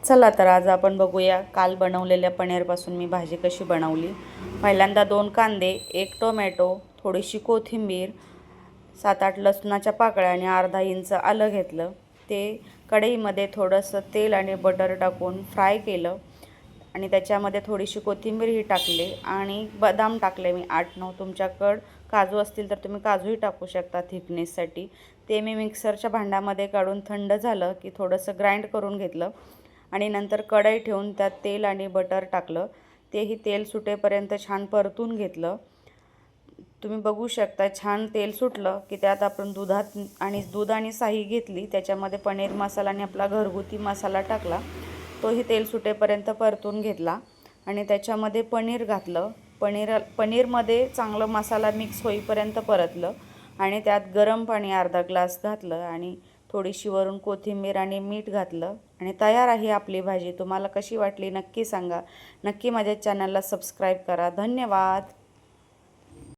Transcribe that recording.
चला तर आज आपण बघूया काल बनवलेल्या पनीरपासून मी भाजी कशी बनवली। पहिल्यांदा 2 कांदे, 1 टोमॅटो, थोडीशी कोथिंबीर, 7-8 लसणाच्या पाकळ्या आणि अर्धा इंच आलं घेतलं। ते कढईमध्ये थोडंसं तेल आणि बटर टाकून फ्राय केलं आणि त्याच्यामध्ये थोडीशी कोथिंबीरही टाकली आणि बदाम टाकले मी 8-9। तुमच्याकडे काजू असतील तर तुम्ही काजूही टाकू शकता थिकनेससाठी। ते मी मिक्सरच्या भांड्यामध्ये काढून थंड झालं की थोडंसं ग्राइंड करून घेतलं आणि नंतर कढई ठेवून त्यात तेल आणि बटर टाकलं। तेही तेल सुटेपर्यंत छान परतून घेतलं। तुम्ही बघू शकता छान तेल सुटलं की त्यात आपण दूध आणि साही घेतली, त्याच्यामध्ये पनीर मसाला आणि आपला घरगुती मसाला टाकला। तोही तेल सुटेपर्यंत परतून घेतला आणि त्याच्यामध्ये पनीर घातलं। पनीरमध्ये चांगलं मसाला मिक्स होईपर्यंत परतलं आणि त्यात गरम पाणी अर्धा ग्लास घातलं आणि थोडीशी वरून कोथिंबीर आणि मीठ घातलं आणि तयार आहे आपली भाजी। तुम्हाला कशी वाटली नक्की सांगा। नक्की माझ्या चॅनलला सबस्क्राईब करा। धन्यवाद।